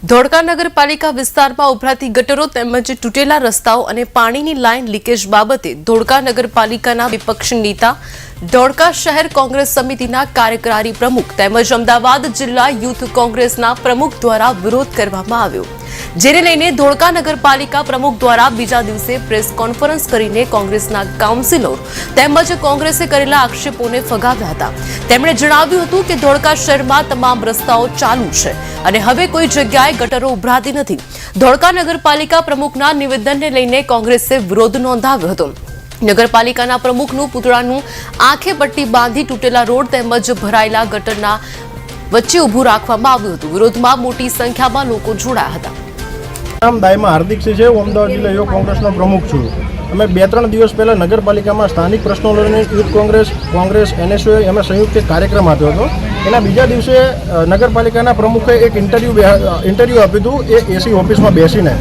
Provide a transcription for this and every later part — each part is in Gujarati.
ધોળકા નગરપાલિકા વિસ્તારમાં ઉભરાતી ગટરો તેમજ તૂટેલા રસ્તાઓ અને પાણીની લાઇન લીકેજ બાબતે ધોળકા નગરપાલિકાના વિપક્ષી નેતા, ધોળકા શહેર કોંગ્રેસ સમિતિના કાર્યકારી પ્રમુખ તેમજ અમદાવાદ જિલ્લા યુથ કોંગ્રેસના પ્રમુખ દ્વારા વિરોધ કરવામાં આવ્યો, જેને લઈને ધોળકા નગરપાલિકા પ્રમુખ દ્વારા બીજા દિવસે પ્રેસ કોન્ફરન્સ કરીને કોંગ્રેસના કાઉન્સિલર તેમજ કોંગ્રેસે કરેલા આક્ષેપોને ફગાવ્યા હતા। તેમણે જણાવ્યું હતું કે ધોળકા શહેરમાં તમામ રસ્તાઓ ચાલુ છે અને હવે કોઈ જગ્યાએ ગટરો ઉભરાતી નથી। ધોળકા નગરપાલિકા પ્રમુખના નિવેદનને લઈને કોંગ્રેસે વિરોધ નોંધાવ્યો હતો। નગરપાલિકાના પ્રમુખનું પુતળાનું આંખે પટ્ટી બાંધી તૂટેલા રોડ તેમજ ભરાયેલા ગટરના વચ્ચે ઊભું રાખવામાં આવ્યું હતું। વિરોધમાં મોટી સંખ્યામાં લોકો જોડાયા હતા। નામ દાયમાં હાર્દિકસિંહ છે। હું અમદાવાદ જિલ્લા યુવક કોંગ્રેસનો પ્રમુખ છું। અમે 2-3 દિવસ પહેલા નગરપાલિકામાં સ્થાનિક પ્રશ્નો લઈને યુથ કોંગ્રેસ NSOએ અમે સંયુક્ત કાર્યક્રમ આપ્યો હતો। એના બીજા દિવસે નગરપાલિકાના પ્રમુખે એક ઇન્ટરવ્યૂ આપ્યું હતું એ એસી ઓફિસમાં બેસીને,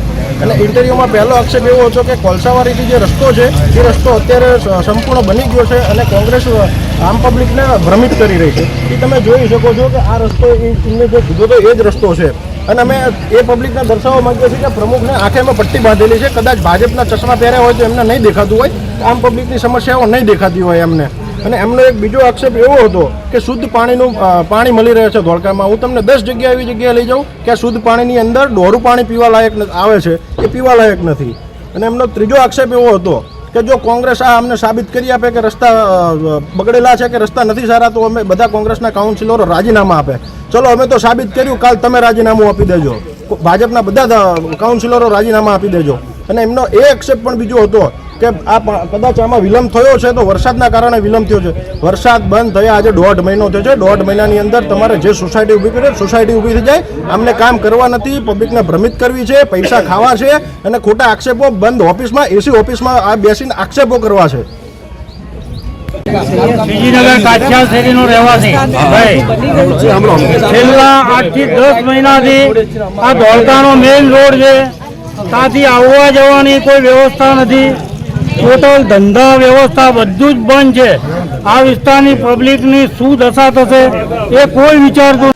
અને ઇન્ટરવ્યૂમાં પહેલો આક્ષેપ એવો હતો કે કોલસાવાડીથી જે રસ્તો છે એ રસ્તો અત્યારે સંપૂર્ણ બની ગયો છે અને કોંગ્રેસ આમ પબ્લિકને ભ્રમિત કરી રહી છે। એ તમે જોઈ શકો છો કે આ રસ્તો એમને જે કીધો તો એ જ રસ્તો છે, અને અમે એ પબ્લિકને દર્શાવવા માંગીએ છીએ કે પ્રમુખને આંખેમાં પટ્ટી બાંધેલી છે। કદાચ ભાજપના ચશ્મા પહેર્યા હોય તો એમને નહીં દેખાતું હોય, આમ પબ્લિકની સમસ્યાઓ નહીં દેખાતી હોય એમને। અને એમનો એક બીજો આક્ષેપ એવો હતો કે શુદ્ધ પાણી મળી રહે છે ધોળકામાં। હું તમને 10 જગ્યા એવી જગ્યાએ લઈ જાઉં કે આ શુદ્ધ પાણીની અંદર ડોરું પાણી પીવા લાયક આવે છે, એ પીવા લાયક નથી। અને એમનો ત્રીજો આક્ષેપ એવો હતો કે જો કોંગ્રેસ આ અમને સાબિત કરી આપે કે રસ્તા બગડેલા છે કે રસ્તા નથી સારા, તો અમે બધા કોંગ્રેસના કાઉન્સિલરો રાજીનામા આપે। ચલો, અમે તો સાબિત કર્યું, કાલ તમે રાજીનામું આપી દેજો, ભાજપના બધા કાઉન્સિલરો રાજીનામા આપી દેજો। અને એમનો એ આક્ષેપ પણ બીજો હતો કે આ કદાચ આમાં વિલંબ થયો છે તો વરસાદના કારણે વિલંબ થયો છે। વરસાદ બંધ થયા આજે 1.5 મહિનો થયો છે। 1.5 મહિનાની અંદર તમારે જે સોસાયટી ઊભી કરે સોસાયટી ઊભી થઈ જાય। આમને કામ કરવા નથી, પબ્લિકને ભ્રમિત કરવી છે, પૈસા ખાવા છે અને ખોટા આક્ષેપો બંધ ઓફિસમાં એસી ઓફિસમાં આ બેસીને આક્ષેપો કરવા છે। બીજીનગર કાછિયા શેરીનો રહેવાસી ભાઈ, છેલ્લા 8 થી 10 મહિનાથી આ ધોળકાનો મેઇન રોડ છે, ત્યાંથી આવવા જવાની કોઈ વ્યવસ્થા નથી। ટોટલ ધંધા વ્યવસ્થા બધું જ બંધ છે। આ વિસ્તારની પબ્લિકની શું દશા થશે એ કોઈ વિચારતું